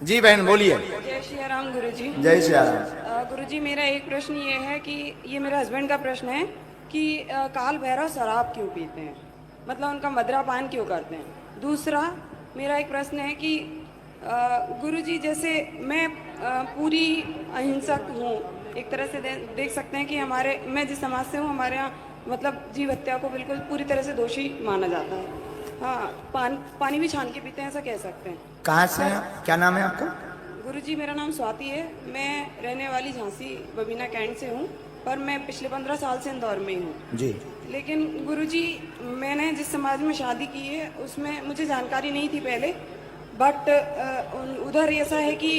जी बहन बोलिए। जय श्री राम गुरुजी। जय श्री राम। गुरुजी मेरा एक प्रश्न ये है कि ये मेरे हस्बैंड का प्रश्न है कि काल भैरव शराब क्यों पीते हैं, मतलब उनका मदिरापान क्यों करते हैं। दूसरा मेरा एक प्रश्न है कि गुरुजी जैसे मैं पूरी अहिंसक हूँ, एक तरह से देख सकते हैं कि मैं जिस समाज से हूँ हमारे यहाँ मतलब जीव हत्या को बिल्कुल पूरी तरह से दोषी माना जाता है। हाँ, पानी भी छान के पीते हैं, ऐसा कह सकते हैं। कहाँ से हैं? क्या नाम है आपका? गुरुजी मेरा नाम स्वाति है, मैं रहने वाली झांसी बबीना कैंट से हूँ, पर मैं पिछले 15 साल से इंदौर में ही हूँ जी। लेकिन गुरुजी मैंने जिस समाज में शादी की है उसमें मुझे जानकारी नहीं थी पहले, बट उधर ऐसा है कि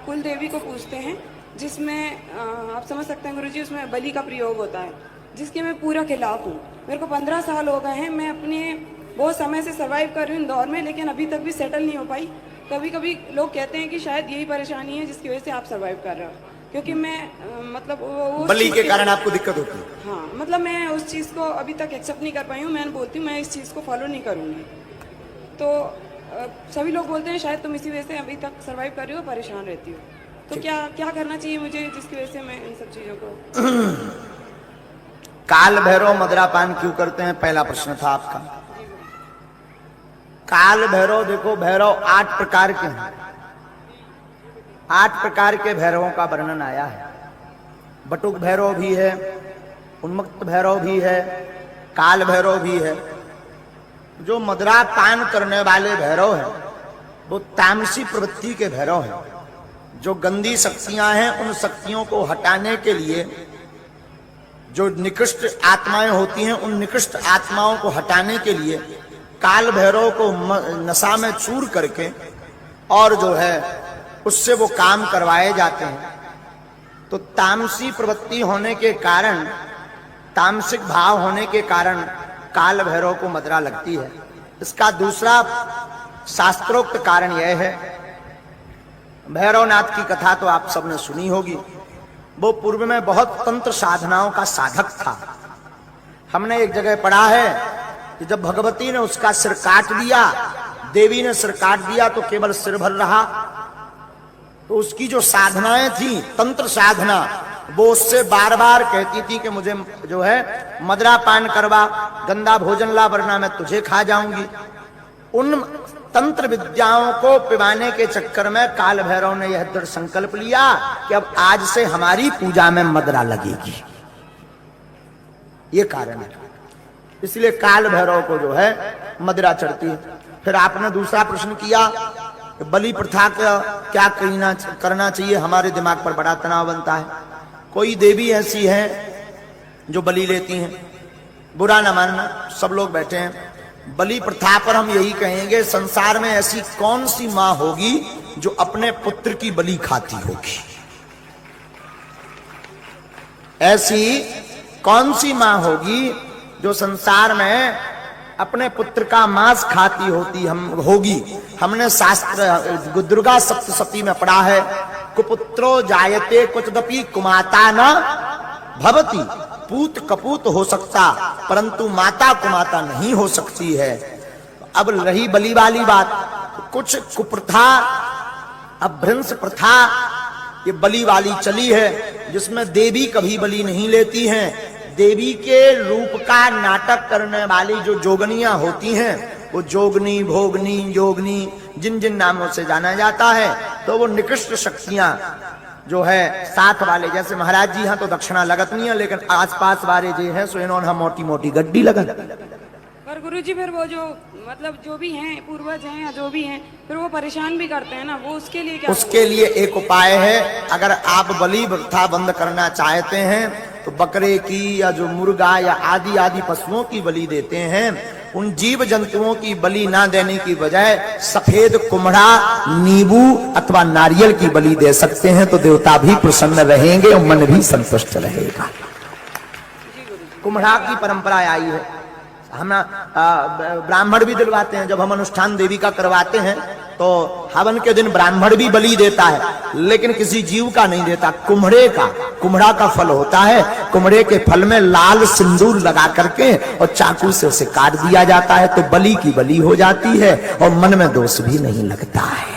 कुल देवी को पूजते हैं जिसमें आप समझ सकते हैं गुरुजी उसमें बलि का प्रयोग होता है, जिसके मैं पूरा खिलाफ हूँ। मेरे को 15 साल हो गए हैं, मैं अपने बहुत समय से सर्वाइव कर रही हूँ इंदौर में, लेकिन अभी तक भी सेटल नहीं हो पाई। कभी कभी लोग कहते हैं कि शायद यही परेशानी है जिसकी वजह से आप सर्वाइव कर रहे हो, क्योंकि मैं मतलब वो बलि के कारण आपको दिक्कत होती है। हाँ, मतलब मैं उस चीज़ को अभी तक एक्सेप्ट नहीं कर पाई हूँ। मैं बोलती हूँ मैं इस चीज़ को फॉलो नहीं करूँगी, तो सभी लोग बोलते हैं शायद तुम इसी वजह से अभी तक सर्वाइव कर रही हो, परेशान रहती हो, तो क्या क्या करना चाहिए मुझे जिसकी वजह से मैं इन सब चीज़ों को। काल भैरव मदिरापान क्यों करते हैं, पहला प्रश्न था आपका। काल भैरव, देखो भैरव 8 प्रकार के हैं, 8 प्रकार के भैरवों का वर्णन आया है। बटुक भैरव भी है, उन्मत्त भैरव भी है, काल भैरव भी है। जो मदिरापान करने वाले भैरव हैं वो तामसी प्रवृत्ति के भैरव हैं। जो गंदी शक्तियां हैं उन शक्तियों को हटाने के लिए जो निकृष्ट आत्माएं होती हैं उन निकृष्ट आत्माओं को हटाने के लिए काल भैरव को नशा में चूर करके और जो है उससे वो काम करवाए जाते हैं। तो तामसी प्रवृत्ति होने के कारण, तामसिक भाव होने के कारण काल भैरव को मदिरा लगती है। इसका दूसरा शास्त्रोक्त कारण यह है, भैरवनाथ की कथा तो आप सबने सुनी होगी। वो पूर्व में बहुत तंत्र साधनाओं का साधक था। हमने एक जगह पढ़ा है कि जब भगवती ने उसका सिर काट दिया, देवी ने सिर काट दिया तो केवल सिर भर रहा, तो उसकी जो साधनाएं थी तंत्र साधना, वो उससे बार बार कहती थी कि मुझे जो है मदिरापान करवा, गंदा भोजन ला, वरना मैं तुझे खा जाऊंगी। उन तंत्र विद्याओं को पिवाने के चक्कर में काल भैरव ने यह दृढ़ संकल्प लिया कि अब आज से हमारी पूजा में मदिरा लगेगी। ये कारण है, इसलिए काल भैरव को जो है मदिरा चढ़ती है। फिर आपने दूसरा प्रश्न किया बलि प्रथा का क्या करना चाहिए, हमारे दिमाग पर बड़ा तनाव बनता है। कोई देवी ऐसी है जो बलि लेती हैं, बुरा ना मानना, सब लोग बैठे हैं। बलि प्रथा पर हम यही कहेंगे, संसार में ऐसी कौन सी मां होगी जो अपने पुत्र की बलि खाती होगी? ऐसी कौन सी मां होगी जो संसार में अपने पुत्र का मांस खाती होगी? हमने शास्त्र दुर्गा सप्तशती में पढ़ा है, कुपुत्रो जायते कुचदपि कुमाता न भवति। पूत कपूत हो सकता परंतु माता कुमाता नहीं हो सकती है। अब रही बलि वाली बात, कुछ कुप्रथा, अभ्रंश प्रथा ये बलि वाली चली है, जिसमें देवी कभी बलि नहीं लेती हैं। देवी के रूप का नाटक करने वाली जो जोगनियां होती हैं, वो जोगनी, भोगनी, योगनी, जिन जिन नामों से जाना जाता है, तो वो निकृष्ट शक्तियां जो है साथ वाले, जैसे महाराज जी हैं तो दक्षिणा लगत नहीं है, लेकिन आसपास वाले जो है सो इन्होंने मोटी मोटी गड्डी लगत। पर गुरुजी फिर वो जो मतलब जो भी हैं पूर्वज हैं या जो भी हैं, फिर वो परेशान भी करते हैं ना, वो उसके लिए क्या? उसके लिए एक उपाय है, अगर आप बलि प्रथा बंद करना चाहते हैं तो बकरे की या जो मुर्गा या आदि आदि पशुओं की बलि देते हैं, उन जीव जंतुओं की बलि ना देने की बजाय सफेद कुम्हड़ा, नींबू अथवा नारियल की बलि दे सकते हैं, तो देवता भी प्रसन्न रहेंगे और मन भी संतुष्ट रहेगा। कुम्हड़ा की परंपरा आई है, हम ब्राह्मण भी दिलवाते हैं। जब हम अनुष्ठान देवी का करवाते हैं तो हवन के दिन ब्राह्मण भी बलि देता है, लेकिन किसी जीव का नहीं देता, कुम्हड़ा का फल होता है। कुम्हड़े के फल में लाल सिंदूर लगा करके और चाकू से उसे काट दिया जाता है, तो बलि की बलि हो जाती है और मन में दोष भी नहीं लगता है।